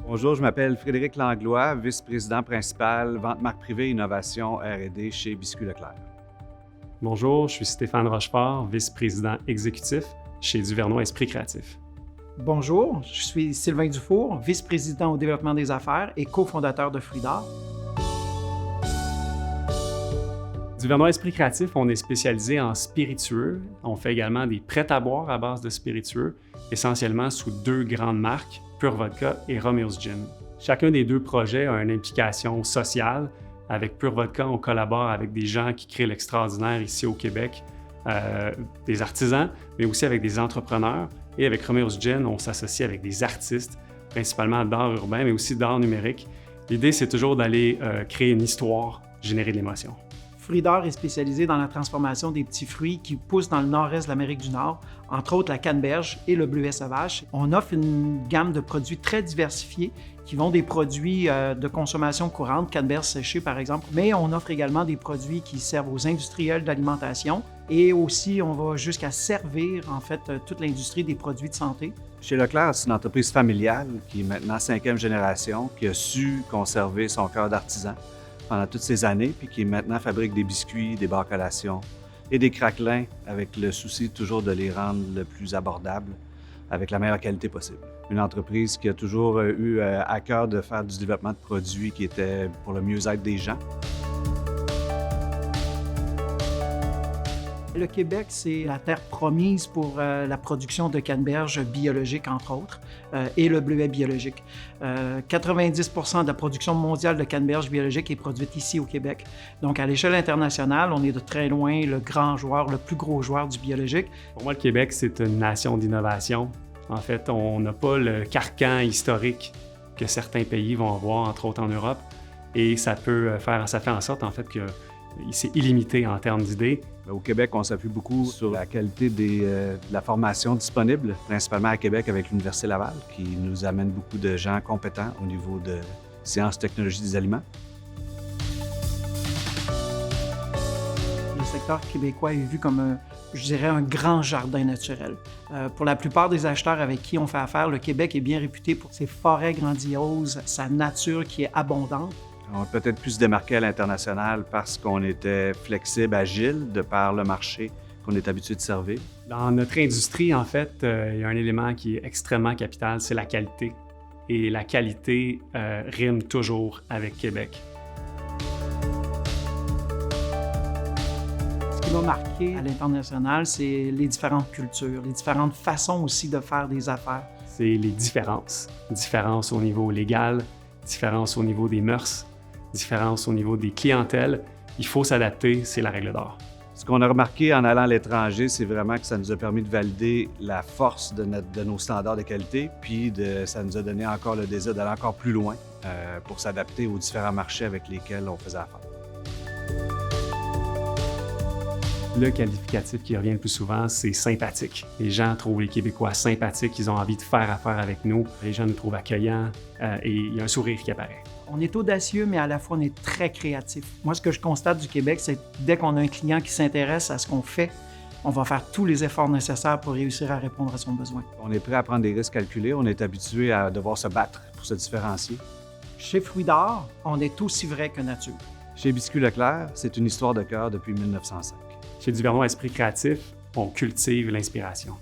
Bonjour, je m'appelle Frédéric Langlois, vice-président principal, vente marque privée, innovation R&D chez Biscuits Leclerc. Bonjour, je suis Stéphane Rochefort, vice-président exécutif chez Duvernois Esprit Créatif. Bonjour, je suis Sylvain Dufour, vice-président au développement des affaires et cofondateur de Fruits d'Or. Duvernois Esprit Créatif, on est spécialisé en spiritueux. On fait également des prêts-à-boire à base de spiritueux, essentiellement sous deux grandes marques, Pure Vodka et Romeo's Gin. Chacun des deux projets a une implication sociale. Avec Pure Vodka, on collabore avec des gens qui créent l'extraordinaire ici au Québec, des artisans, mais aussi avec des entrepreneurs. Et avec Romeo's Gin, on s'associe avec des artistes, principalement d'art urbain, mais aussi d'art numérique. L'idée, c'est toujours d'aller créer une histoire, générer de l'émotion. Fruits d'Or est spécialisé dans la transformation des petits fruits qui poussent dans le nord-est de l'Amérique du Nord, entre autres la canneberge et le bleuet sauvage. On offre une gamme de produits très diversifiés qui vont des produits de consommation courante, canneberge séchée par exemple, mais on offre également des produits qui servent aux industriels d'alimentation et aussi on va jusqu'à servir en fait toute l'industrie des produits de santé. Chez Leclerc, c'est une entreprise familiale qui est maintenant 5e génération, qui a su conserver son cœur d'artisan pendant toutes ces années, puis qui maintenant fabrique des biscuits, des barres collations et des craquelins avec le souci toujours de les rendre le plus abordables avec la meilleure qualité possible. Une entreprise qui a toujours eu à cœur de faire du développement de produits qui étaient pour le mieux-être des gens. Le Québec, c'est la terre promise pour la production de canneberge biologique, entre autres, et le bleuet biologique. 90% de la production mondiale de canneberge biologique est produite ici au Québec. Donc, à l'échelle internationale, on est de très loin le grand joueur, le plus gros joueur du biologique. Pour moi, le Québec, c'est une nation d'innovation. En fait, on n'a pas le carcan historique que certains pays vont avoir, entre autres en Europe, et ça fait en sorte, en fait, que c'est illimité en termes d'idées. Au Québec, on s'appuie beaucoup sur la qualité de la formation disponible, principalement à Québec avec l'Université Laval, qui nous amène beaucoup de gens compétents au niveau de sciences, technologies des aliments. Le secteur québécois est vu comme un grand jardin naturel. Pour la plupart des acheteurs avec qui on fait affaire, le Québec est bien réputé pour ses forêts grandioses, sa nature qui est abondante. On a peut-être pu se démarquer à l'international parce qu'on était flexible, agile, de par le marché qu'on est habitué de servir. Dans notre industrie, en fait, il y a un élément qui est extrêmement capital, c'est la qualité. Et la qualité rime toujours avec Québec. Ce qui m'a marqué à l'international, c'est les différentes cultures, les différentes façons aussi de faire des affaires. C'est les différences. Différences au niveau légal, différences au niveau des mœurs, différence au niveau des clientèles. Il faut s'adapter, c'est la règle d'or. Ce qu'on a remarqué en allant à l'étranger, c'est vraiment que ça nous a permis de valider la force de nos standards de qualité, puis ça nous a donné encore le désir d'aller encore plus loin pour s'adapter aux différents marchés avec lesquels on faisait affaire. Le qualificatif qui revient le plus souvent, c'est sympathique. Les gens trouvent les Québécois sympathiques, ils ont envie de faire affaire avec nous. Les gens nous trouvent accueillants et il y a un sourire qui apparaît. On est audacieux, mais à la fois, on est très créatif. Moi, ce que je constate du Québec, c'est que dès qu'on a un client qui s'intéresse à ce qu'on fait, on va faire tous les efforts nécessaires pour réussir à répondre à son besoin. On est prêt à prendre des risques calculés. On est habitué à devoir se battre pour se différencier. Chez Fruits d'Or, on est aussi vrai que nature. Chez Biscuits Leclerc, c'est une histoire de cœur depuis 1905. Chez Duvernois Esprit Créatif, on cultive l'inspiration.